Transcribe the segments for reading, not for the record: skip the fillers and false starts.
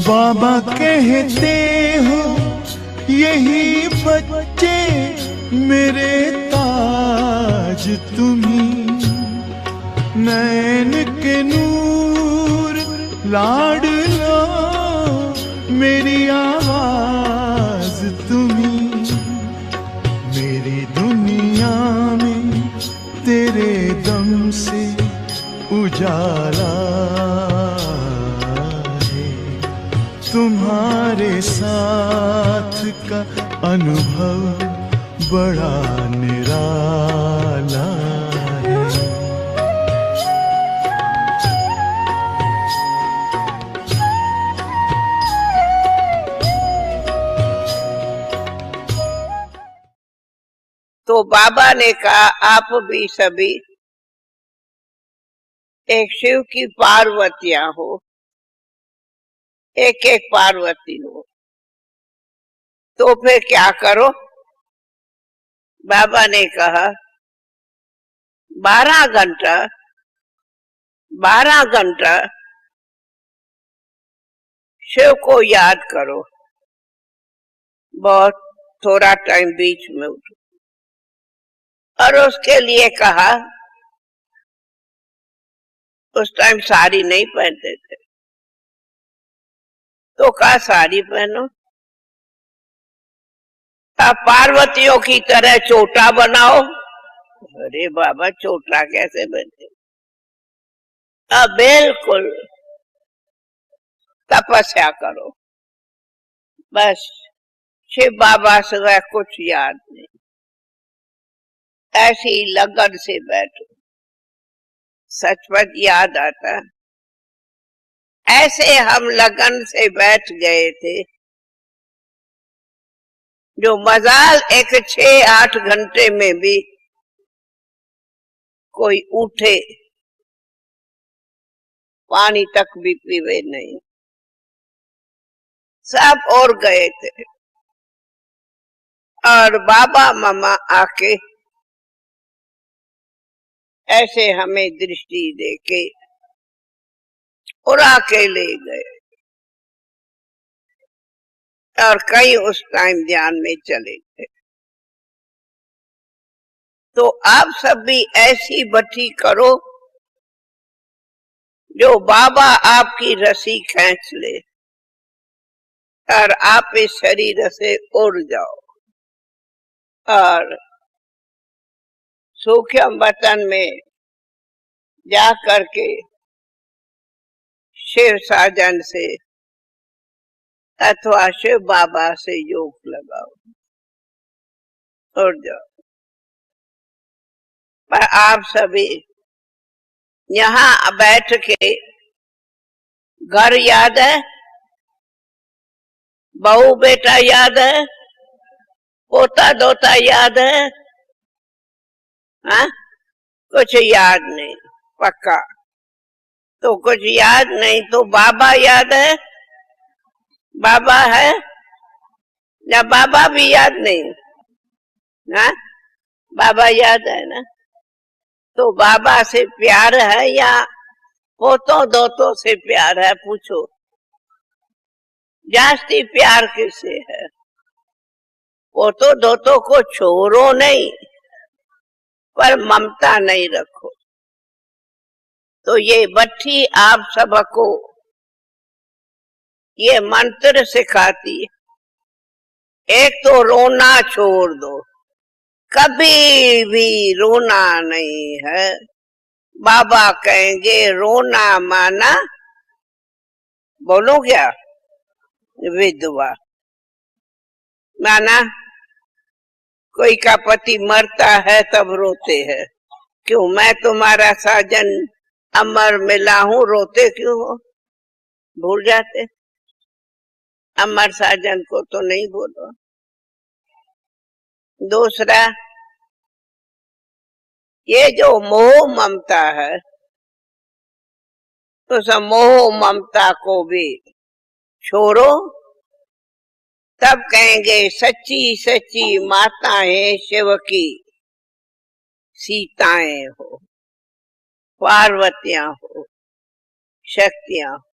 बाबा कहते हो यही बच्चे मेरे ताज तुम्ही, नैन के नूर लाडलो मेरी आवाज तुम्ही, मेरी दुनिया में तेरे दम से उजाला है, तुम्हारे साथ का अनुभव बड़ा निराला है। तो बाबा ने कहा आप भी सभी एक शिव की पार्वतियां हो, एक एक पार्वती हो, तो फिर क्या करो? बाबा ने कहा 12 घंटा शिव को याद करो, बहुत थोड़ा टाइम बीच में उठो। और उसके लिए कहा, उस टाइम साड़ी नहीं पहनते थे, तो कहा साड़ी पहनो, अब पार्वतियों की तरह चोटा बनाओ। अरे बाबा चोटा कैसे बनते? अब बिल्कुल तपस्या करो, बस शिव बाबा से वह कुछ याद नहीं, ऐसी लगन से बैठो, सचमुच याद आता। ऐसे हम लगन से बैठ गए थे, जो मजाल एक 6-8 घंटे में भी कोई उठे, पानी तक भी पीवे नहीं, सब और गए थे। और बाबा मामा आके ऐसे हमें दृष्टि देके उड़ा के ले गए, और कई उस टाइम ध्यान में चले थे। तो आप सब भी ऐसी भट्टी करो जो बाबा आपकी रस्सी खींच ले और आप इस शरीर से उड़ जाओ, और सूक्ष्म वतन में जा करके शिव साजन से अथवा शिव बाबा से योग लगाओ, उड़ जाओ। पर आप सभी यहाँ बैठ के घर याद है, बहू बेटा याद है, पोता दोता याद है, हाँ? कुछ याद नहीं, पक्का। तो कुछ याद नहीं तो बाबा याद है? बाबा है या बाबा भी याद नहीं? हाँ? बाबा याद है ना? तो बाबा से प्यार है या पोतों दोतों से प्यार है? पूछो, जास्ती प्यार किससे है? पोतों दोतों को छोड़ो नहीं, पर ममता नहीं रखो। तो ये भट्टी आप सबको ये मंत्र सिखाती है। एक तो रोना छोड़ दो, कभी भी रोना नहीं है। बाबा कहेंगे रोना माना, बोलो क्या, विधवा माना। कोई का पति मरता है तब रोते हैं, क्यों? मैं तुम्हारा साजन अमर मिला हूं, रोते क्यों हो? भूल जाते, अमर साजन को तो नहीं बोलो। दूसरा, ये जो मोह ममता है, उस मोह ममता को भी छोड़ो, तब कहेंगे सच्ची सच्ची माताएं शिव की सीताएं हो, पार्वतियां हो, शक्तियां हो।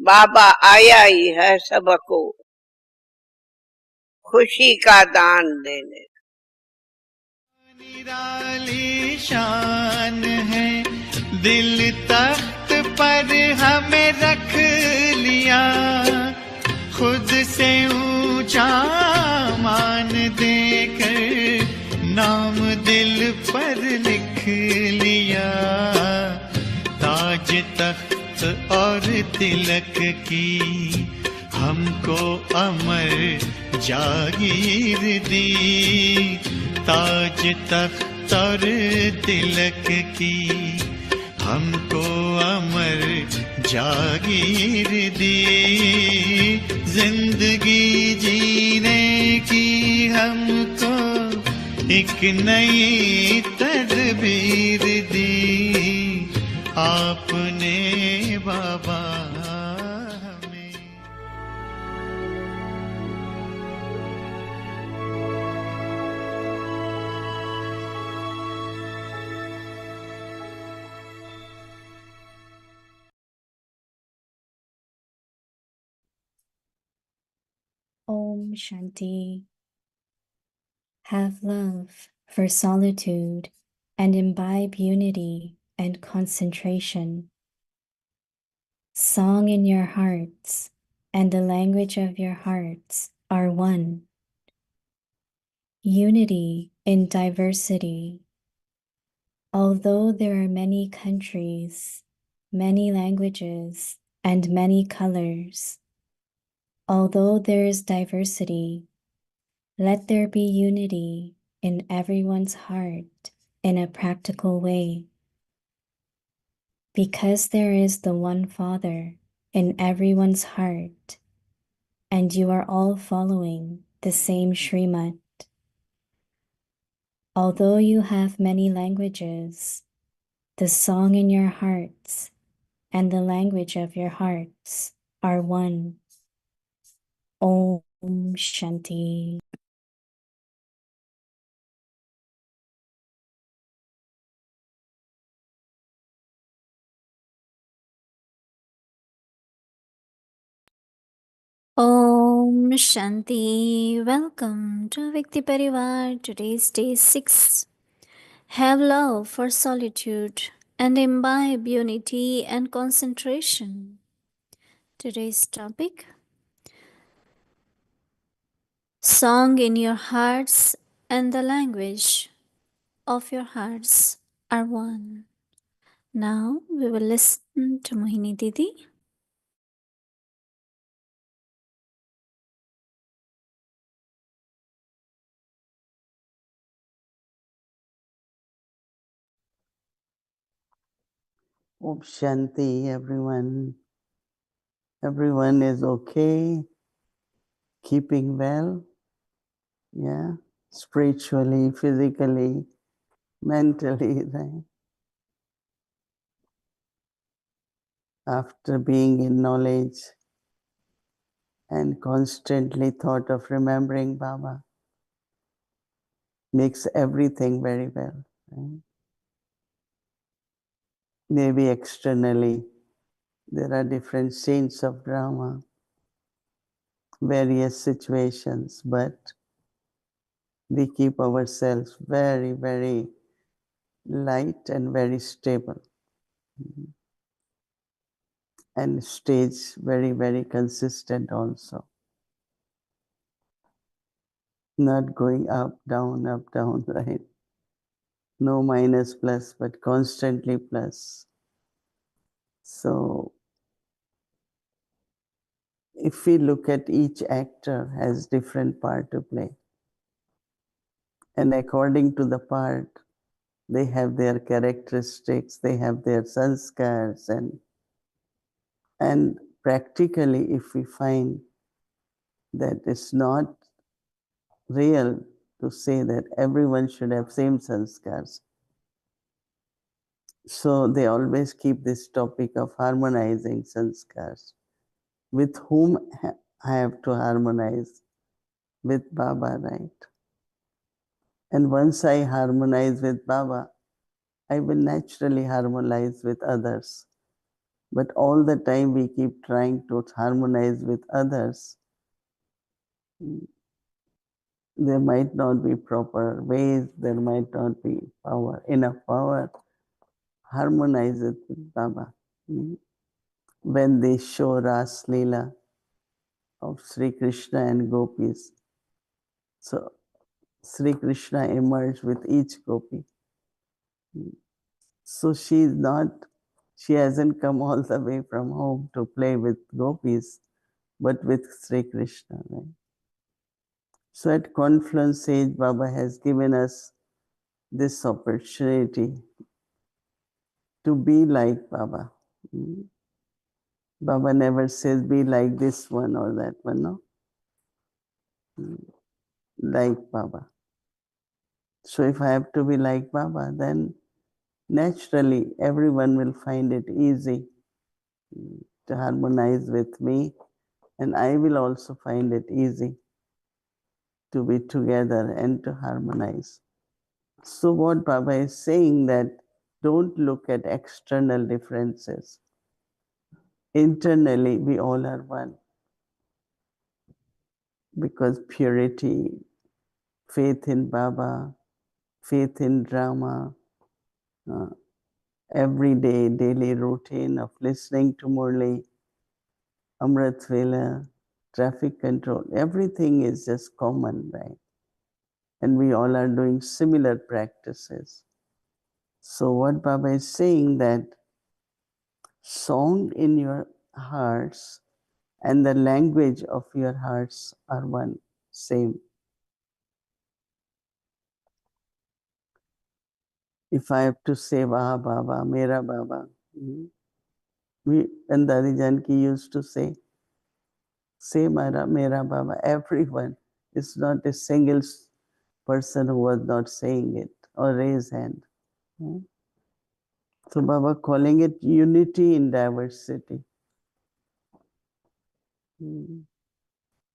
बाबा आया ही है सबको खुशी का दान देने। निराली शान है, दिल तख्त पर हमें रख लिया, खुद से ऊंचा मान देकर नाम दिल पर लिख लिया। ताज तख्त और तिलक की हमको अमर जागीर दी, ताज तख्त और तिलक की हमको अमर जागीर दी, जिंदगी जीने की हमको एक नई तदबीर दी, आपने बाबा हमें। Om Shanti. Have love for solitude and imbibe unity and concentration. Song in your hearts and the language of your hearts are one. Unity in diversity. Although there are many countries, many languages, and many colors, although there is diversity, let there be unity in everyone's heart in a practical way. Because there is the one Father in everyone's heart, and you are all following the same Srimad. Although you have many languages, the song in your hearts and the language of your hearts are one. Om Shanti. Om Shanti. Welcome to Vikti Parivar. Today's day 6. Have love for solitude and imbibe unity and concentration. Today's topic: Song in your hearts and the language of your hearts are one. Now we will listen to Mohini Didi. Om Shanti, everyone. Everyone is okay, keeping well, yeah, spiritually, physically, mentally, right? After being in knowledge and constantly thought of remembering Baba, makes everything very well, right? Maybe externally, there are different scenes of drama, various situations, but we keep ourselves very, very light and very stable, and stays very, very consistent also. Not going up, down, right? No minus plus, but constantly plus. So if we look at each actor has different part to play. And according to the part, they have their characteristics, they have their sanskars, and practically if we find that it's not real to say that everyone should have same sanskars. So they always keep this topic of harmonizing sanskars. With whom I have to harmonize? With Baba, right? And once I harmonize with Baba, I will naturally harmonize with others. But all the time we keep trying to harmonize with others. There might not be proper ways, there might not be enough power. Harmonize it with Baba. When they show Ras Leela of Sri Krishna and gopis, so Sri Krishna emerged with each gopi. So she hasn't come all the way from home to play with gopis, but with Sri Krishna. Right? So at Confluence Age, Baba has given us this opportunity to be like Baba. Baba never says be like this one or that one, no? Like Baba. So if I have to be like Baba, then naturally everyone will find it easy to harmonize with me, and I will also find it easy to be together and to harmonize. So what Baba is saying that don't look at external differences. Internally, we all are one. Because purity, faith in Baba, faith in drama, everyday, daily routine of listening to Murli, Amrit Vela, traffic control, everything is just common, right? And we all are doing similar practices. So what Baba is saying that song in your hearts and the language of your hearts are one, same. If I have to say Vaha Baba, Mera Baba, and Dadi Janki used to say Mera Baba, everyone. It's not a single person who was not saying it or raise hand. So Baba calling it unity in diversity.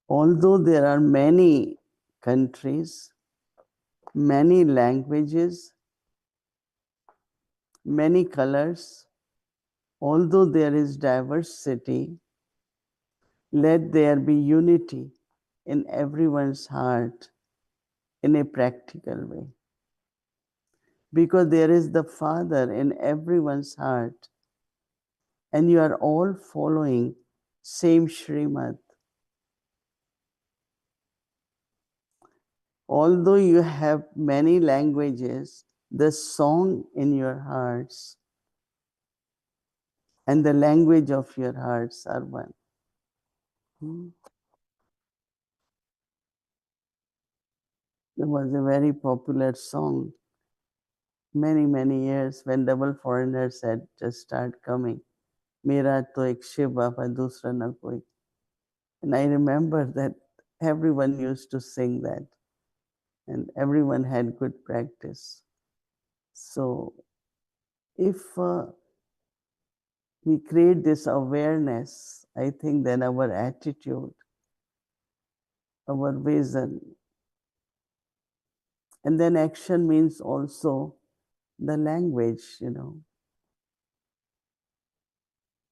Although there are many countries, many languages, many colors, although there is diversity, let there be unity in everyone's heart in a practical way. Because there is the Father in everyone's heart, and you are all following same Srimad. Although you have many languages, the song in your hearts and the language of your hearts are one. There was a very popular song many, many years when double foreigners had just started coming. Mera to ek Shiv Baba dusra na koi. And I remember that everyone used to sing that and everyone had good practice. So if we create this awareness, I think then our attitude, our vision, and then action means also the language,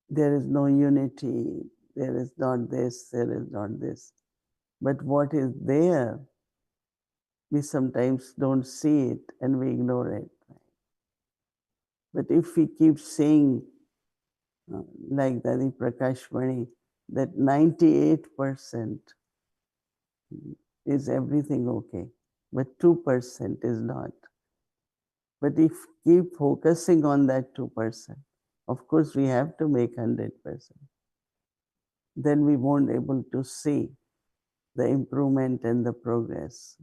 There is no unity, there is not this, there is not this. But what is there, we sometimes don't see it and we ignore it. But if we keep saying, like Dadi Prakashmani, that 98% is everything okay, but 2% is not. But if keep focusing on that 2%, of course we have to make 100%. Then we won't able to see the improvement and the progress.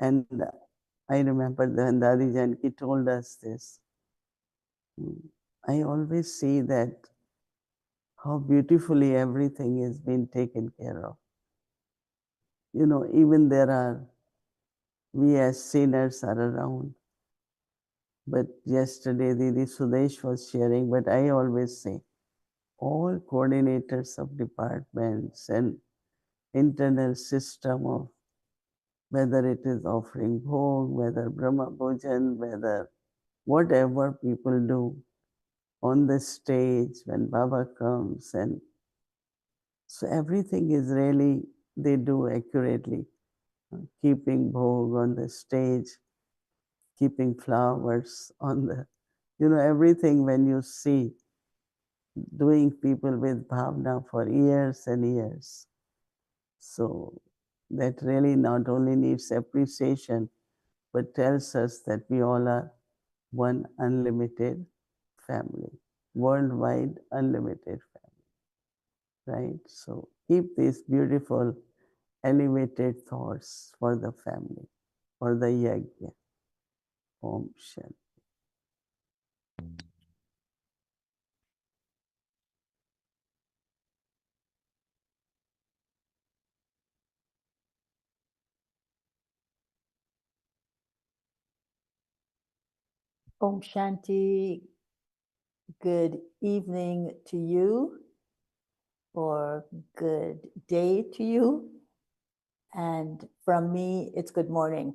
And I remember when Dadi Janki told us this, I always see that how beautifully everything is being taken care of. Even we as sinners are around. But yesterday Didi Sudesh was sharing, but I always say, all coordinators of departments and internal system of whether it is offering bhog, whether Brahma Bhojan, whether whatever people do, on the stage when Baba comes, and so everything is really, they do accurately. Keeping bhog on the stage, keeping flowers on the, everything when you see, doing people with bhavna for years and years. So that really not only needs appreciation, but tells us that we all are one unlimited family, worldwide unlimited family, right? So keep these beautiful, elevated thoughts for the family, for the yajna. Om Shanti. Om Shanti, good evening to you, or good day to you. And from me, it's good morning.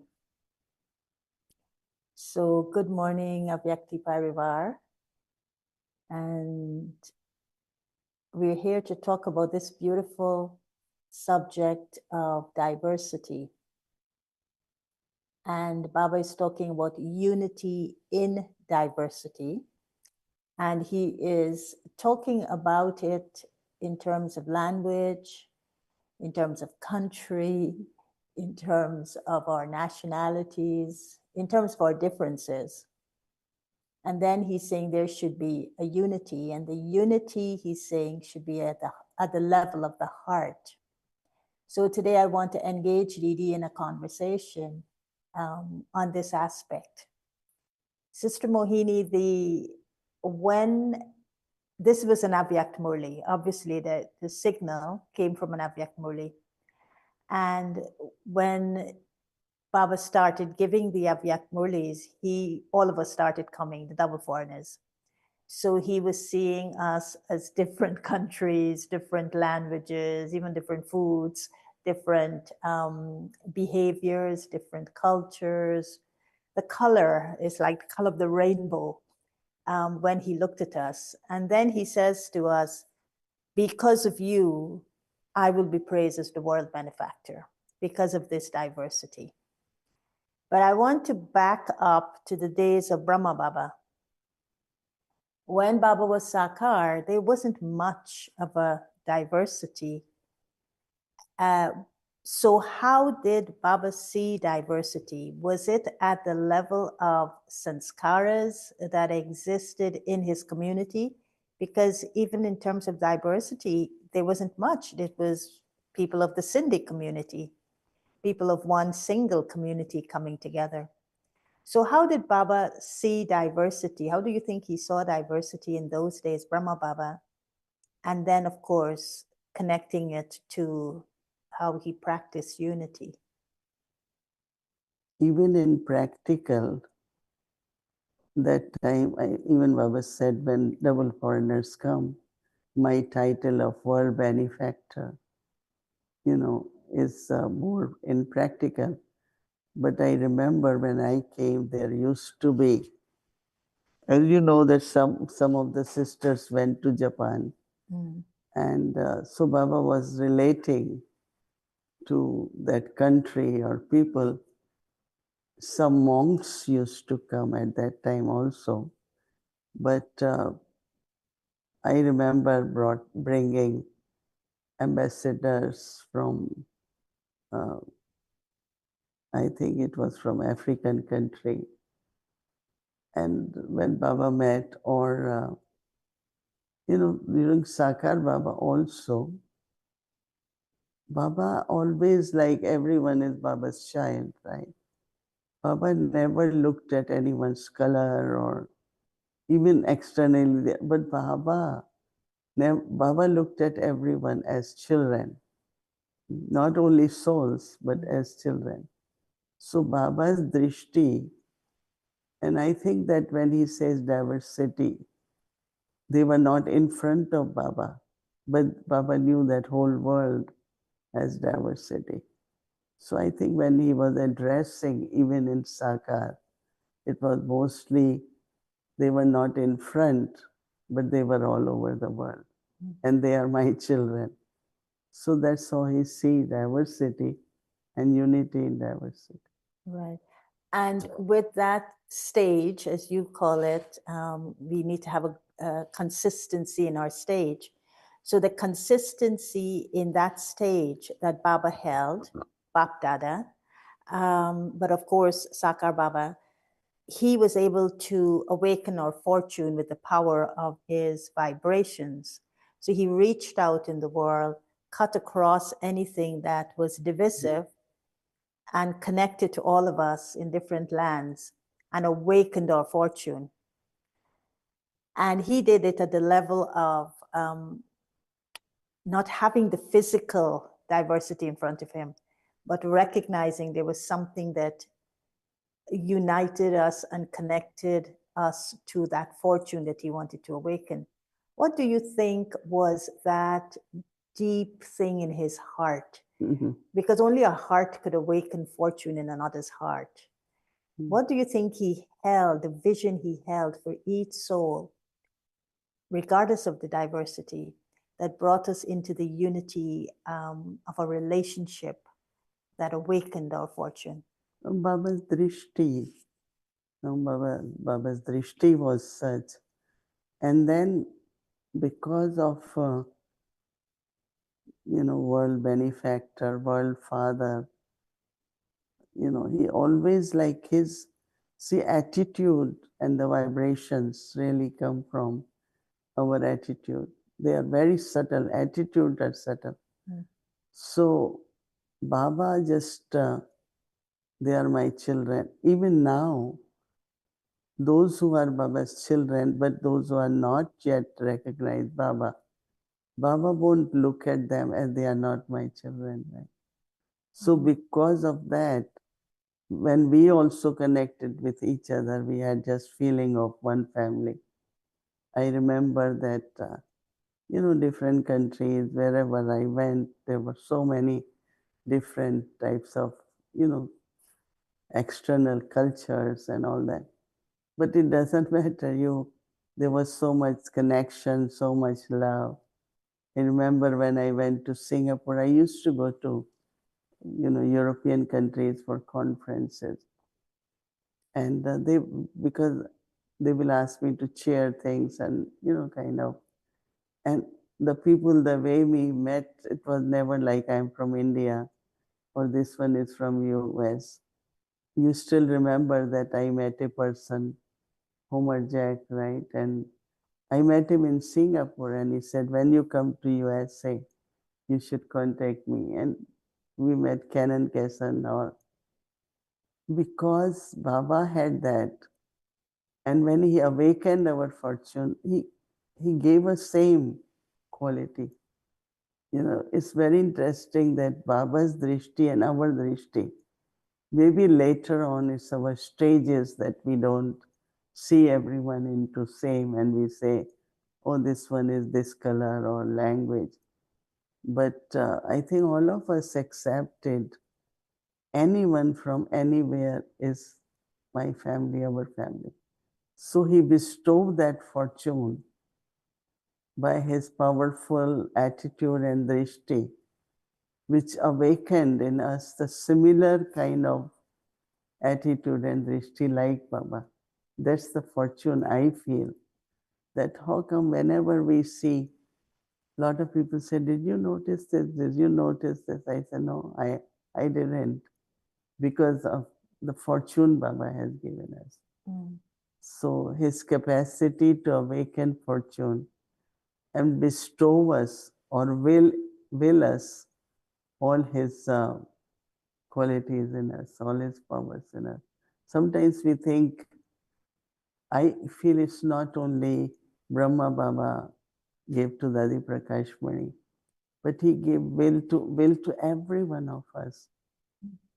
So good morning, Avyakti Parivar. And we're here to talk about this beautiful subject of diversity. And Baba is talking about unity in diversity. And he is talking about it in terms of language, in terms of country, in terms of our nationalities, in terms of our differences. And then he's saying there should be a unity, and the unity, he's saying, should be at the level of the heart. So today I want to engage Didi in a conversation on this aspect. Sister Mohini, when this was an Avyak Murli, obviously the signal came from an Avyak Murli. And when Baba started giving the Avyak Murlis, all of us started coming, the double foreigners. So he was seeing us as different countries, different languages, even different foods, different behaviors, different cultures. The color is like the color of the rainbow when he looked at us. And then he says to us, because of you, I will be praised as the world benefactor because of this diversity. But I want to back up to the days of Brahma Baba. When Baba was Sakar, there wasn't much of a diversity. So how did Baba see diversity? Was it at the level of sanskaras that existed in his community? Because even in terms of diversity, there wasn't much. It was people of the Sindhi community, people of one single community coming together. So how did Baba see diversity? How do you think he saw diversity in those days, Brahma Baba? And then, of course, connecting it to how he practiced unity. Even in practical, that time, even Baba said, when double foreigners come, my title of world benefactor, is more in practical. But I remember when I came, there used to be, as you know, that some of the sisters went to Japan. And so Baba was relating to that country or people. Some monks used to come at that time also. But I remember bringing ambassadors from, I think it was from African country. And when Baba met, or, during Sakar Baba also, Baba always, like everyone is Baba's child, right? Baba never looked at anyone's color or even externally, but Baba looked at everyone as children, not only souls, but as children. So Baba's drishti, and I think that when he says diversity, they were not in front of Baba, but Baba knew that whole world has diversity. So I think when he was addressing, even in Sakar, it was mostly, they were not in front, but they were all over the world. Mm. And they are my children. So that's how he sees diversity and unity in diversity. Right. And with that stage, as you call it, we need to have a consistency in our stage. So the consistency in that stage that Baba held, Bap Dada, but of course, Sakar Baba, he was able to awaken our fortune with the power of his vibrations. So he reached out in the world, cut across anything that was divisive, and connected to all of us in different lands and awakened our fortune. And he did it at the level of not having the physical diversity in front of him, but recognizing there was something that united us and connected us to that fortune that he wanted to awaken. What do you think was that deep thing in his heart? Mhm. Because only a heart could awaken fortune in another's heart. What do you think he held, the vision he held for each soul, regardless of the diversity, that brought us into the unity of a relationship that awakened our fortune? Baba's drishti, Baba's drishti was such. And then because of, world benefactor, world father, he always like his, see, attitude and the vibrations really come from our attitude. They are very subtle, attitude are subtle. Mm. So Baba just, they are my children. Even now, those who are Baba's children, but those who are not yet recognized Baba, Baba won't look at them as they are not my children, right? So because of that, when we also connected with each other, we had just feeling of one family. I remember that, different countries, wherever I went, there were so many different types of, external cultures and all that. But it doesn't matter. There was so much connection, so much love. I remember when I went to Singapore, I used to go to, European countries for conferences. And because they will ask me to chair things and, kind of, and the people, the way we met, it was never like I'm from India or this one is from US. You still remember that I met a person, Homer Jack, right? And I met him in Singapore and he said, when you come to USA, you should contact me. And we met Canon Kesson, or because Baba had that. And when he awakened our fortune, he gave us same quality. It's very interesting that Baba's drishti and our drishti, maybe later on it's our stages that we don't see everyone into same and we say, oh, this one is this color or language. But I think all of us accepted anyone from anywhere is my family, our family. So he bestowed that fortune by his powerful attitude and drishti, which awakened in us the similar kind of attitude and drishti like Baba. That's the fortune I feel. That how come whenever we see, a lot of people say, did you notice this? Did you notice this? I said, no, I didn't, because of the fortune Baba has given us. Mm. So his capacity to awaken fortune and bestow us or will us all his qualities in us, all his powers in us. Sometimes we think, I feel it's not only Brahma Baba gave to Dadi Prakash Mani, but he gave will to every one of us.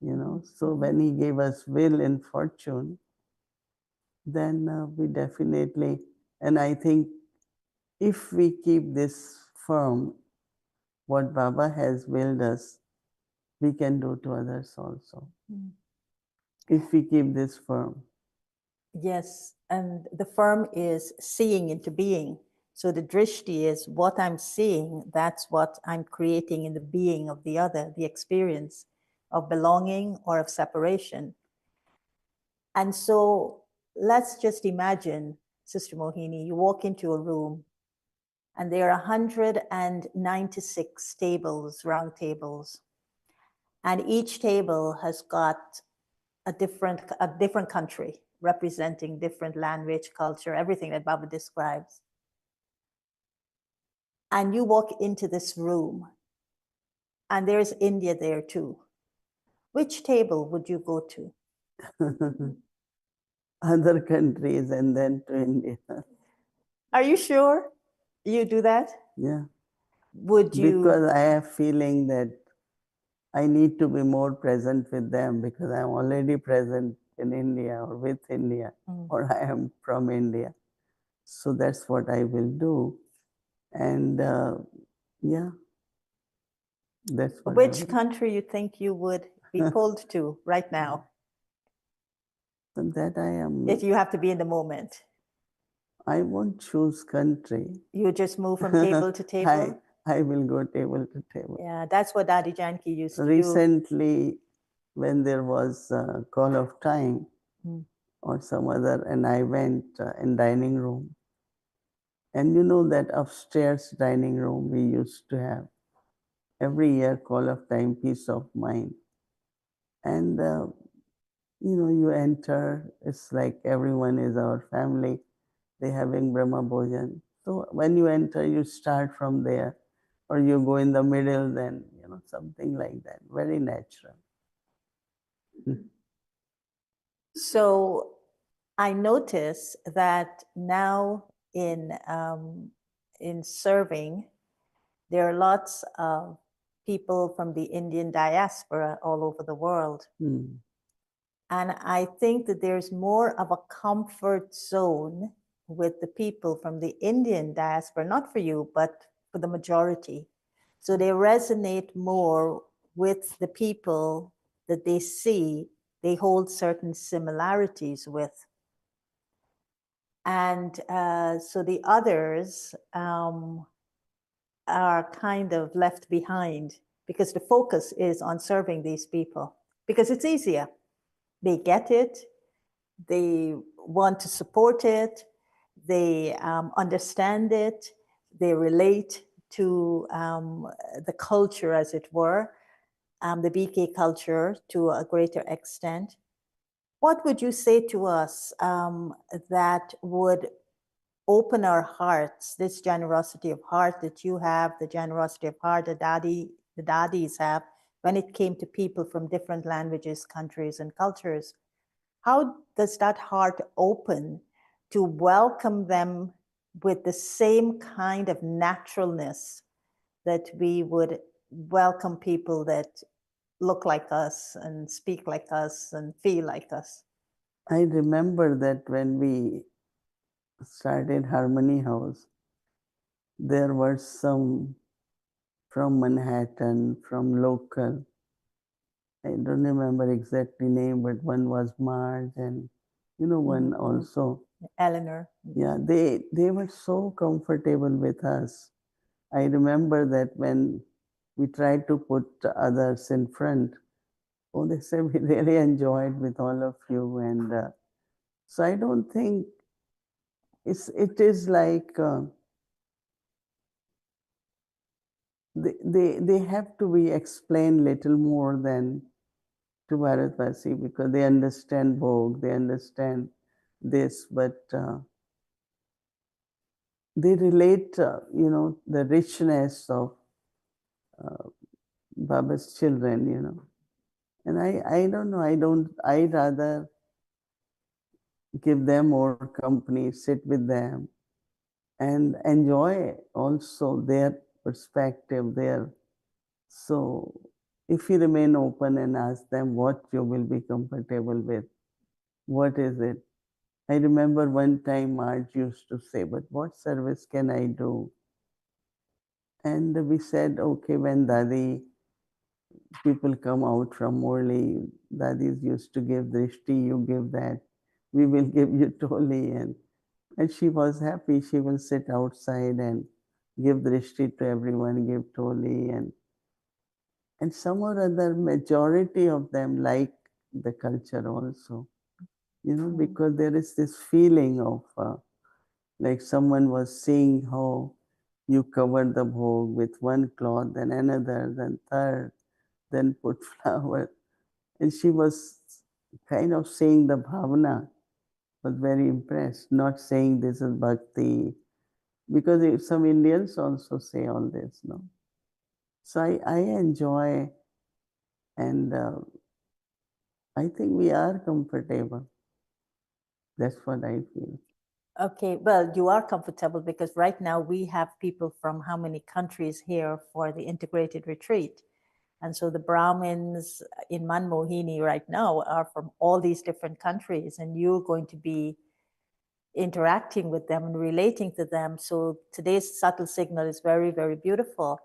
So when he gave us will and fortune, then we definitely, and I think if we keep this firm, what Baba has willed us, we can do to others also. Mm. If we keep this firm. Yes, and the firm is seeing into being. So the drishti is what I'm seeing, that's what I'm creating in the being of the other, the experience of belonging or of separation. And so let's just imagine, Sister Mohini, you walk into a room and there are 196 tables, round tables. And each table has got a different country representing different language, culture, everything that Baba describes. And you walk into this room and there's India there too. Which table would you go to? Other countries and then to India. Are you sure you do that? Yeah. Would you? Because I have feeling that I need to be more present with them because I'm already present in India or with India, or I am from India. So that's what I will do. And yeah, that's what Which country you think you would be pulled to right now? That I am. If you have to be in the moment. I won't choose country. You just move from table to table? I will go table to table. Yeah, that's what Dadi Janki used to do. Recently, when there was a call of time or some other, and I went in dining room. And you know that upstairs dining room we used to have every year call of time, peace of mind. And you know, you enter, it's like everyone is our family. They having Brahma Bhojan. So when you enter, you start from there, or you go in the middle, then, you know, something like that. Very natural. So I notice that now in serving, there are lots of people from the Indian diaspora all over the world. And I think that there's more of a comfort zone with the people from the Indian diaspora, not for you, but for the majority. So they resonate more with the people that they see, they hold certain similarities with. And so the others are kind of left behind because the focus is on serving these people because it's easier. They get it, they want to support it, they understand it, they relate to the culture, as it were, the BK culture to a greater extent. What would you say to us that would open our hearts, this generosity of heart that you have, the generosity of heart that the daddies have, when it came to people from different languages, countries, and cultures? How does that heart open to welcome them with the same kind of naturalness that we would welcome people that look like us and speak like us and feel like us? I remember that when we started Harmony House, there were some from Manhattan, from local. I don't remember exactly name, but one was Marge, and you know, one also Eleanor. Yeah, they were so comfortable with us. I remember that when we tried to put others in front, oh, they said we really enjoyed with all of you, and so I don't think it is like they have to be explained little more than to Bharatvasi because they understand Bhog, they understand this, but they relate, you know, the richness of Baba's children, you know. And I don't know, I'd rather give them more company, sit with them, and enjoy also their perspective, their. So if you remain open and ask them what you will be comfortable with, what is it? I remember one time Marge used to say, but what service can I do? And we said, okay, when Dadi, people come out from Morley, Dadis used to give drishti, you give that. We will give you toli. And And she was happy. She will sit outside and give drishti to everyone, give toli, and some or other majority of them like the culture also. Because there is this feeling of like someone was seeing how you cover the bhog with one cloth, then another, then third, then put flower. And she was kind of saying the bhavana, was very impressed, not saying this is bhakti, because some Indians also say all this, no? So I enjoy, and I think we are comfortable. That's what I feel. Okay, well, you are comfortable because right now we have people from how many countries here for the integrated retreat. And so the Brahmins in Manmohini right now are from all these different countries, and you're going to be interacting with them and relating to them. So today's subtle signal is very, very beautiful.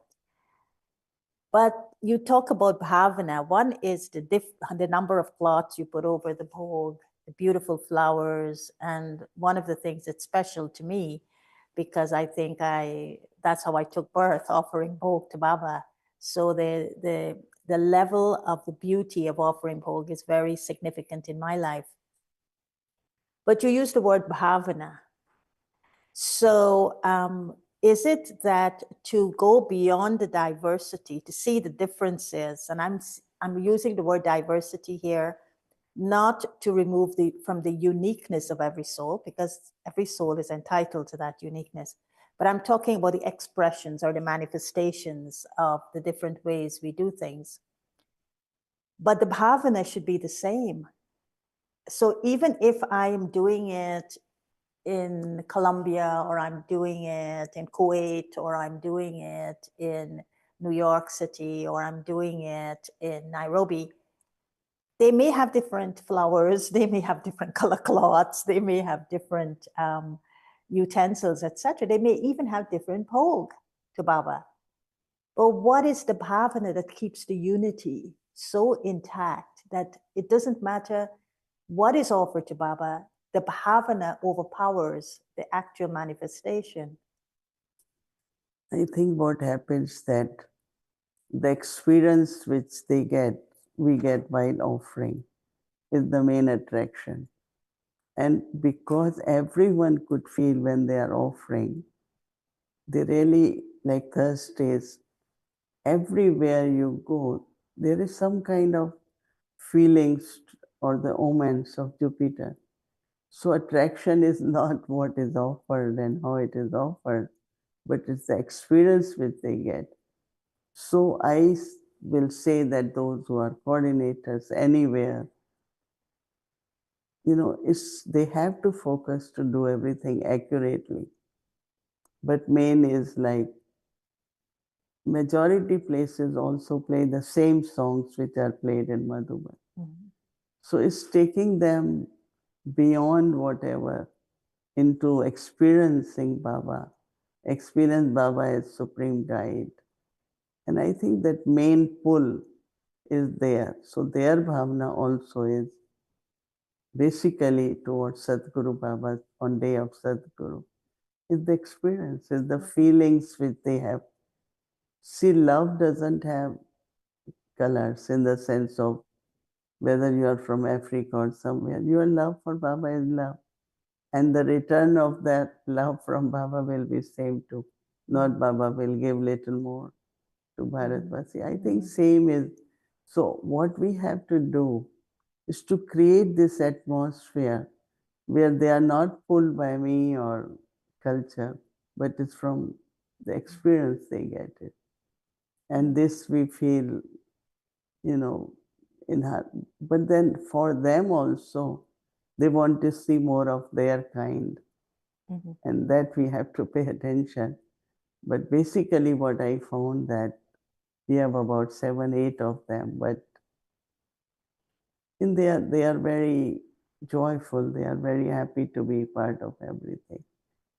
But you talk about bhavana. One is the number of cloths you put over the bhog, the beautiful flowers, and one of the things that's special to me, because I think that's how I took birth, offering bhog to Baba. So the level of the beauty of offering bhog is very significant in my life. But you use the word bhavana. So is it that to go beyond the diversity, to see the differences, and I'm using the word diversity here, not to remove from the uniqueness of every soul, because every soul is entitled to that uniqueness, but I'm talking about the expressions or the manifestations of the different ways we do things. But the bhavana should be the same. So even if I'm doing it in Colombia, or I'm doing it in Kuwait, or I'm doing it in New York City, or I'm doing it in Nairobi, they may have different flowers, they may have different color cloths, they may have different utensils, etc. They may even have different bhog to Baba. But what is the bhavana that keeps the unity so intact that it doesn't matter what is offered to Baba, the bhavana overpowers the actual manifestation? I think what happens that the experience which we get while offering is the main attraction. And because everyone could feel when they are offering, they really, like Thursdays, everywhere you go, there is some kind of feelings or the omens of Jupiter. So attraction is not what is offered and how it is offered, but it's the experience which they get. So I will say that those who are coordinators anywhere, they have to focus to do everything accurately. But main is like majority places also play the same songs which are played in Madhuban. Mm-hmm. So it's taking them beyond whatever into experiencing Baba, experience Baba as supreme guide. And I think that main pull is there. So their bhavana also is basically towards Sadhguru Baba on day of Sadhguru. Is the experience, is the feelings which they have. See, love doesn't have colors in the sense of whether you are from Africa or somewhere. Your love for Baba is love. And the return of that love from Baba will be same too. Not Baba will give little more to Bharatwasi. I think same is. So what we have to do is to create this atmosphere where they are not pulled by me or culture, but it's from the experience they get it. And this we feel, in her. But then for them also, they want to see more of their kind. Mm-hmm. And that we have to pay attention. But basically what I found that we have about 7, 8 of them, but they are very joyful, they are very happy to be part of everything,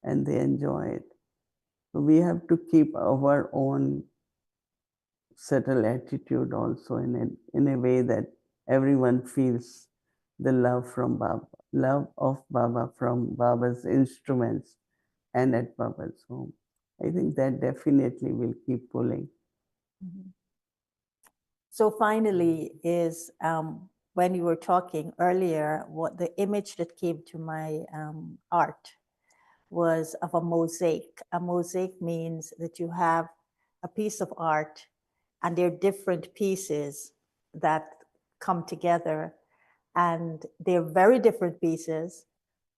and they enjoy it. So we have to keep our own subtle attitude also in a way that everyone feels the love from Baba, love of Baba from Baba's instruments and at Baba's home. I think that definitely will keep pulling. Mhm. So finally is when you were talking earlier, what the image that came to my art was of a mosaic. A mosaic means that you have a piece of art and they're different pieces that come together, and they're very different pieces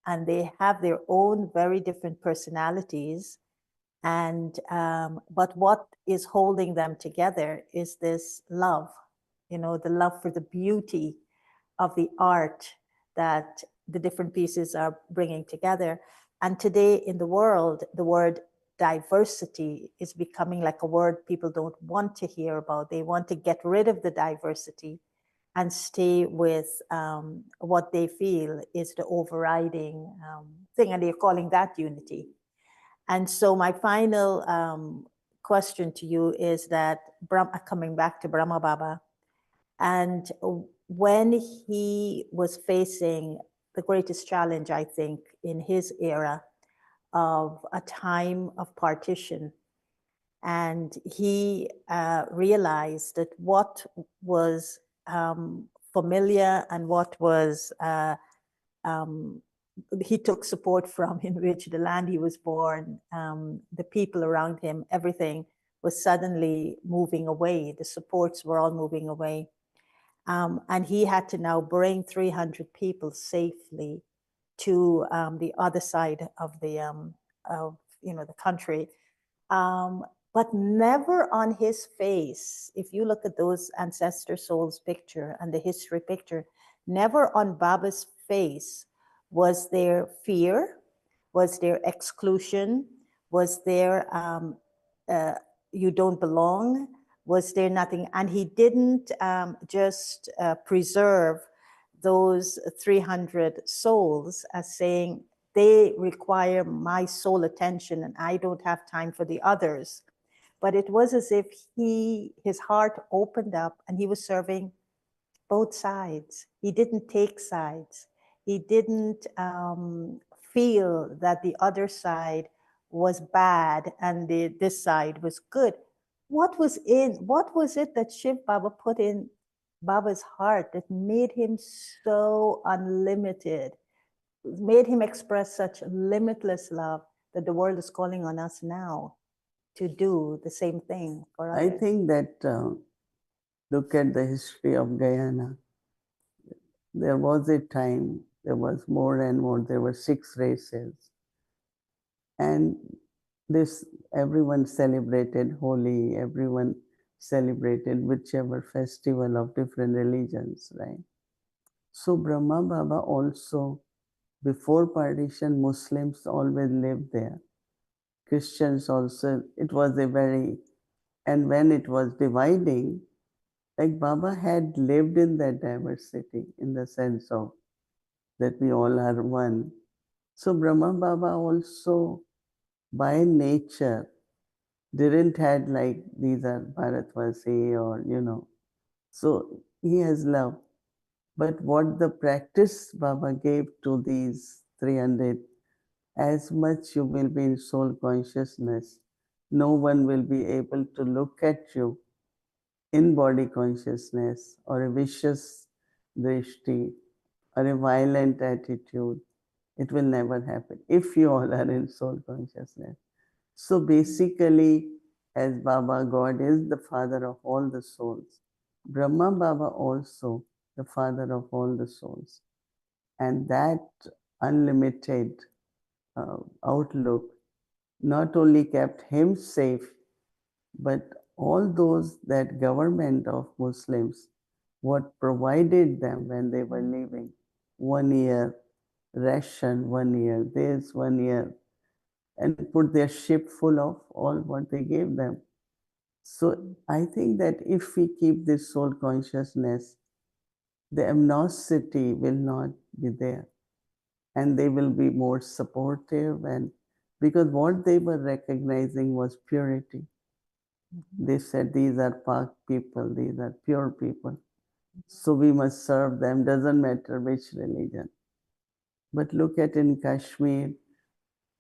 and they have their own very different personalities. And but what is holding them together is this love, you know, the love for the beauty of the art that the different pieces are bringing together. And today in the world, the word diversity is becoming like a word people don't want to hear about. They want to get rid of the diversity and stay with what they feel is the overriding thing, and they're calling that unity. And so my final question to you is that, coming back to Brahma Baba, and when he was facing the greatest challenge, I think, in his era of a time of partition, and he realized that what was familiar and what was he took support from, in which the land he was born, the people around him, everything was suddenly moving away. The supports were all moving away. And he had to now bring 300 people safely to the other side of the the country. But never on his face, if you look at those ancestor souls picture and the history picture, never on Baba's face was there fear, was there exclusion, was there you don't belong, was there nothing? And he didn't just preserve those 300 souls as saying, they require my sole attention and I don't have time for the others. But it was as if his heart opened up and he was serving both sides. He didn't take sides. He didn't feel that the other side was bad and this side was good. What was it that Shiv Baba put in Baba's heart that made him so unlimited, made him express such limitless love that the world is calling on us now to do the same thing for others? I think that look at the history of Guyana. There was a time, there was more and more, there were 6 races. And this, everyone celebrated Holi, everyone celebrated whichever festival of different religions, right? So Brahma Baba also, before partition, Muslims always lived there. Christians also, it was a very, and when it was dividing, like Baba had lived in that diversity in the sense of that we all are one. So Brahma Baba also by nature didn't had like these are Bharatvasi or So he has love. But what the practice Baba gave to these 300, as much you will be in soul consciousness, no one will be able to look at you in body consciousness or a vicious drishti or a violent attitude. It will never happen if you all are in soul consciousness. So basically, as Baba, God is the father of all the souls. Brahma Baba also the father of all the souls. And that unlimited outlook not only kept him safe, but all those that government of Muslims, what provided them when they were leaving, 1 year ration, 1 year this, 1 year, and put their ship full of all what they gave them. So I think that if we keep this soul consciousness, the amnosity will not be there, and they will be more supportive, and because what they were recognizing was purity. They said these are Pak people, these are pure people. so we must serve them, doesn't matter which religion. But look at in Kashmir,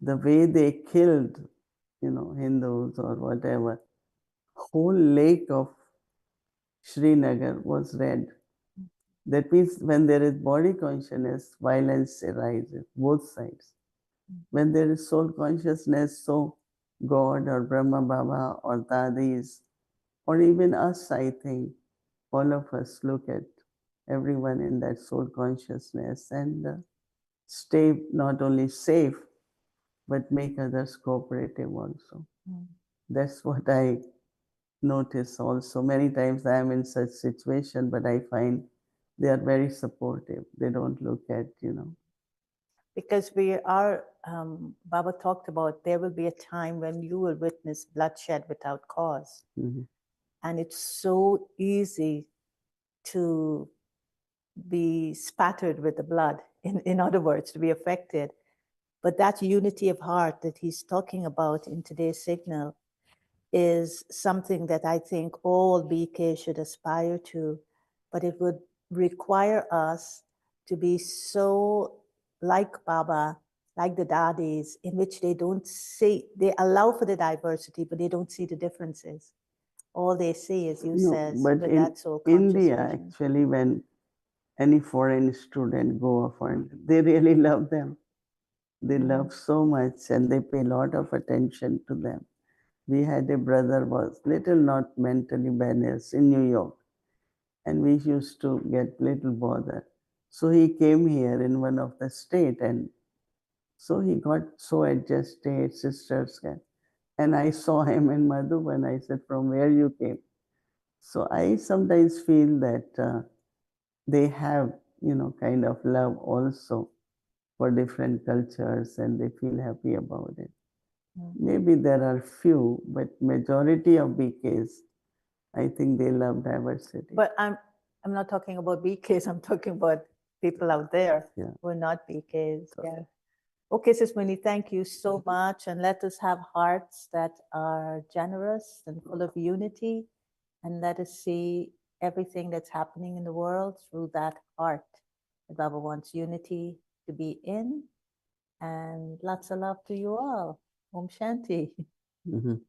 the way they killed, Hindus or whatever. Whole lake of Srinagar was red. That means when there is body consciousness, violence arises, both sides. When there is soul consciousness, so God or Brahma Baba or Dadis, or even us, I think, all of us look at everyone in that soul consciousness and stay not only safe, but make others cooperative also. That's what I notice also. Many times I am in such situation, but I find they are very supportive. They don't look at, Because we are, Baba talked about there will be a time when you will witness bloodshed without cause. Mhm. And it's so easy to be spattered with the blood, in other words, to be affected. But that unity of heart that he's talking about in today's signal is something that I think all BK should aspire to, but it would require us to be so like Baba, like the Dadis, in which they don't see, they allow for the diversity, but they don't see the differences. All they see, as you No, says, but with in that soul conscious India, vision. actually, when any foreign student go or foreign, they really love them. They love so much and they pay a lot of attention to them. We had a brother was little not mentally balanced in New York, and we used to get little bother. So he came here in one of the state, and so he got so adjusted, sisters came. And I saw him in Madhuban. I said, from where you came? So I sometimes feel that they have, kind of love also for different cultures and they feel happy about it. Maybe there are few, but majority of BKs, I think they love diversity. But I'm not talking about BKs, I'm talking about people out there who are not BKs. Yeah. Okay, Sis Muni, thank you so much. And let us have hearts that are generous and full of unity. And let us see everything that's happening in the world through that heart. The Baba wants unity to be in. And lots of love to you all. Om Shanti. Mhm.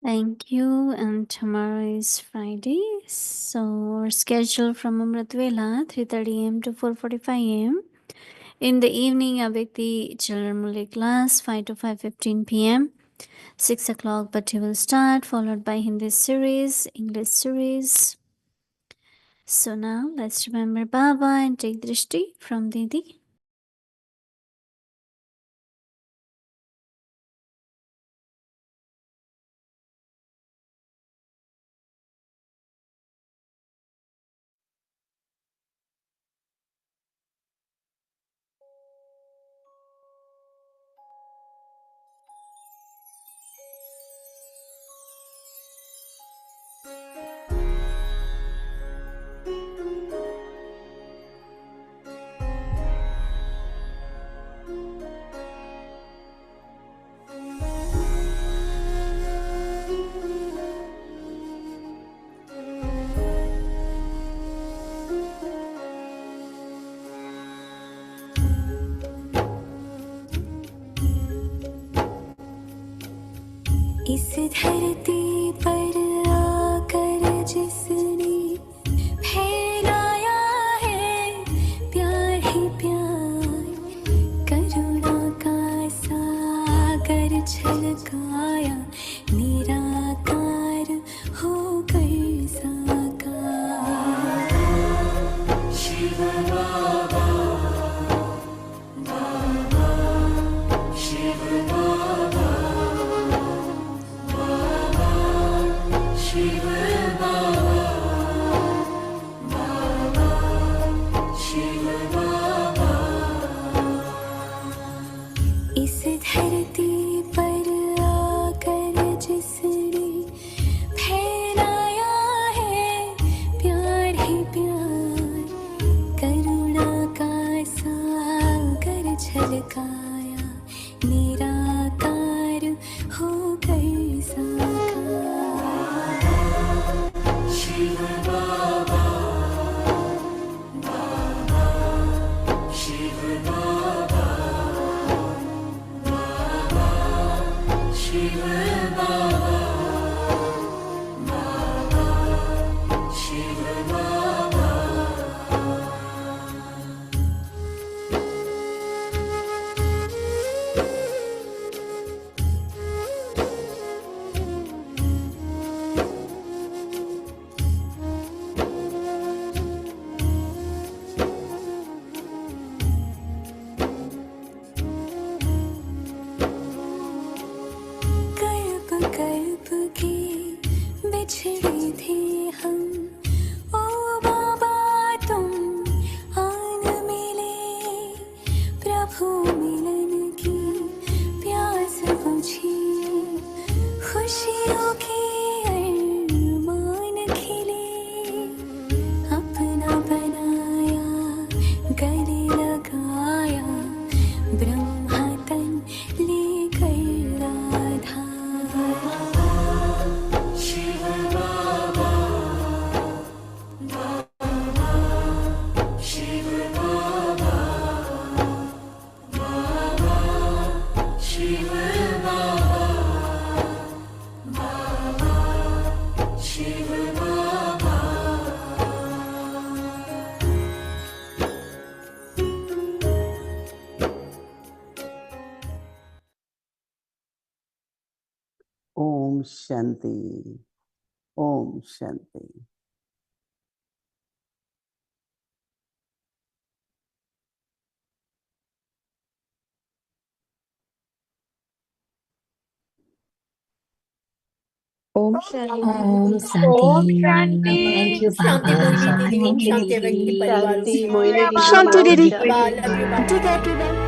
Thank you. And tomorrow is Friday. So our schedule from Amrit Vela 3:30 a.m. to 4:45 a.m. In the evening, Abhikti Children Muli class 5 to 5:15 p.m. 6 o'clock Bhatti will start, followed by Hindi series, English series. So now let's remember Baba and take Drishti from Didi. इस धरती पर आकर जिसने फैलाया है प्यार ही प्यार, करुणा का सागर छलकाया, निराकार होकर साकार। शिव बाबा, बाबा, शिव बाबा, Shiva Baba, Baba, Shiva Baba। इस धरती पर आकर जिसने फैलाया है प्यार ही प्यार, करुणा का सागर झलकाया, कल्प के बिछड़े थे हम, ओ बाबा तुम आन मिले, प्रभु मिलन की प्यास बुझी, खुशियों के अरमान खिले, अपना बनाया गले लगाया, ब्रह्मा तन लेकर Radha. Om Shanti. Om Shanti. Om Om Shanti. Shanti. Thank you, Shanti Baba. Mohini Didi. Thank you, Shanti Didi. Evangeli Parivaru. Shanti, Shanti Mohini Didi. Love you, Baba. Take care, everyone.